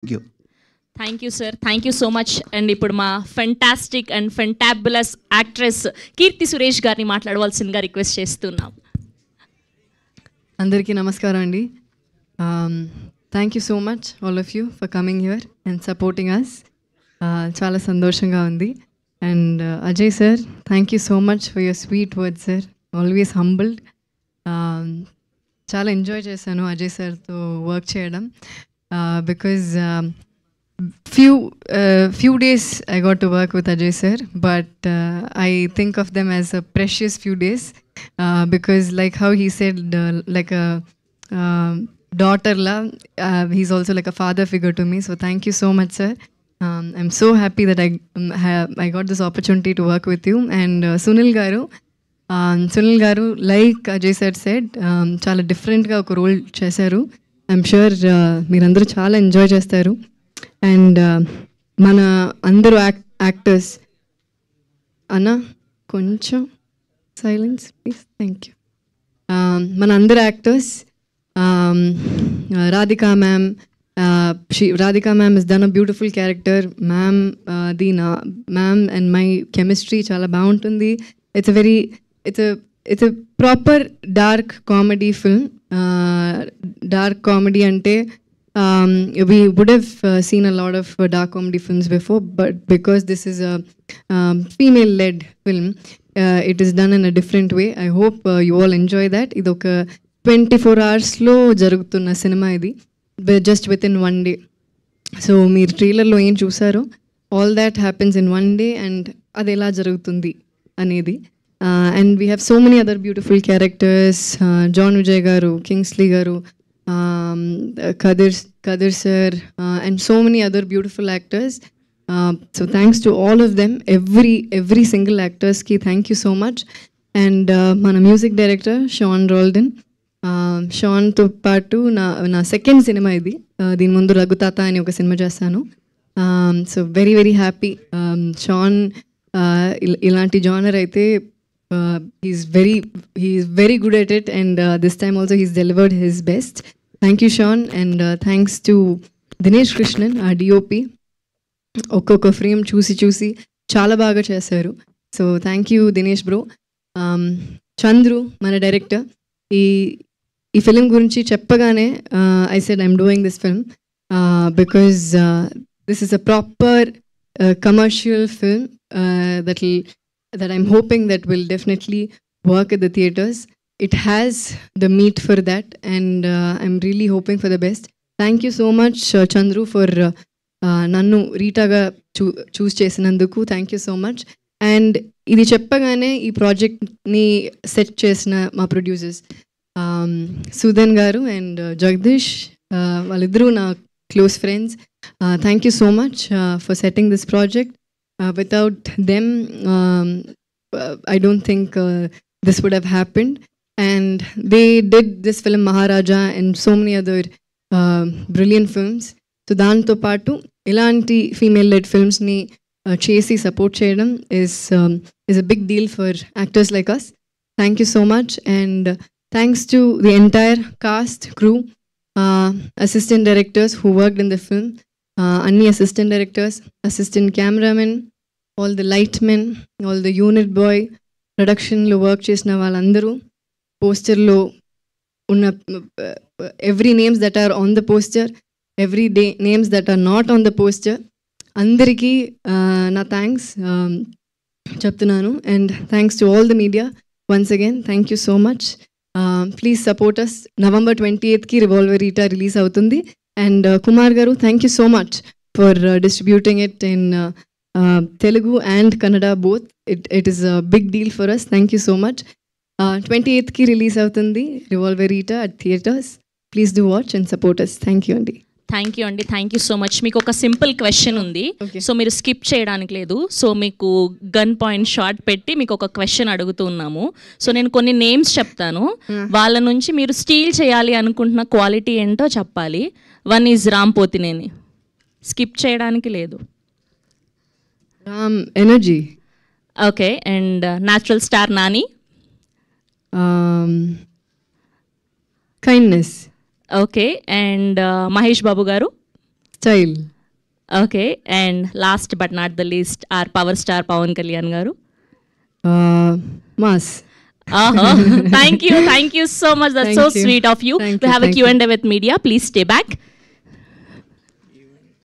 Thank you. Thank you sir, thank you so much. And ఇప్పుడు మా fantastic and fantabulous actress Keerthy Suresh గారిని మాట్లాడవలసిందిగా request చేస్తున్నాం. అందరికీ నమస్కారం అండి. Thank you so much all of you for coming here and supporting us. చాలా సంతోషంగా ఉంది. And Ajay sir, thank you so much for your sweet words sir, always humbled. చాలా ఎంజాయ్ చేశాను అజయ్ సార్తో వర్క్ చేయడం, because few days I got to work with Ajay sir, but I think of them as a precious few days, because like how he said, like a daughter la, he's also like a father figure to me. So thank you so much sir. I'm so happy that I got this opportunity to work with you. And Sunil garu, like Ajay sir said, చాలా డిఫరెంట్గా ఒక role చేశారు. I'm sure మీరందరూ చాలా enjoy చేస్తారు. And మన అందరూ actors అన్న కొంచెం సైలెన్స్ ప్లీజ్, థ్యాంక్ యూ. మన అందరు actors, Radhika ma'am, Radhika ma'am is done a beautiful character. Ma'am and my chemistry చాలా బాగుంటుంది. It's a proper dark comedy film. Dark comedy అంటే we would have seen a lot of dark comedy films before, but because this is a female led film, it is done in a different way. I hope you all enjoy that. Idoka 24 hours lo jarugtunna cinema idi, just within one day. So meer trailer lo em chusaro, all that happens in one day and adi ela jarugutundi anedi. And we have so many other beautiful characters, John Vijay garu, Kingsley garu, Kadir sir, and so many other beautiful actors. So thanks to all of them, every single actors ki thank you so much. And mana music director Sean Roldan, Sean to paatu na second cinema idi. Din mundu Ragutata ani oka cinema chestanu. So very happy. Sean ilanti genre aithe he's very good at it, and this time also he's delivered his best. Thank you Sean. And thanks to Dinesh Krishnan, our DOP. ఒక్కొక్క frame చూసి చాలా బాగా చేశారు. So thank you Dinesh bro. Chandru మన director, ఈ film గురించి చెప్పగానే I said I'm doing this film because this is a proper commercial film that I'm hoping that will definitely work at the theaters. It has the meat for that, and I'm really hoping for the best. Thank you so much Chandru for nannu Rita ga choose chesinanduku. Thank you so much. And idi cheppagane ee project ni set chesina ma producers Sudan garu and Jagdish, validru na close friends. Thank you so much for setting this project. Without them, I don't think this would have happened. And they did this film Maharaja and so many other brilliant films. So danto paatu ilanti female led films ni chesi support cheyadam is a big deal for actors like us. Thank you so much. And thanks to the entire cast, crew, assistant directors who worked in the film. Anni assistant directors, assistant cameramen, all the lightmen, all the unit boy, production lo work chesina valandaru, poster lo unna every names that are on the poster, every day names that are not on the poster, andariki na thanks cheptunanu. And thanks to all the media once again, thank you so much. Please support us. November 28th ki Revolver Rita release avutundi. And Kumar garu, thank you so much for distributing it in Telugu and Kannada both. It is a big deal for us. Thank you so much. 28th ki release avutundi Revolver Rita at theaters. Please do watch and support us. Thank you Andy. Thank you so much. మీకు ఒక simple question ఉంది. So మీరు skip చేయడానికి లేదు. So మీకు gun point shot పెట్టి మీకు ఒక క్వశ్చన్ అడుగుతున్నాము. సో నేను కొన్ని నేమ్స్ చెప్తాను, వాళ్ళ నుంచి మీరు స్టీల్ చేయాలి అనుకుంటున్న క్వాలిటీ ఏంటో చెప్పాలి. One is Ram Pothineni. స్కిప్ చేయడానికి లేదు. Energy. Okay. And natural star Nani. Kindness. Okay. And Mahesh Babu garu. Style. Okay, and last but not the least our power star Pawan Kalyan garu. Mass. Thank you so much. That's so sweet of you. We have a Q&A with media. Please stay back.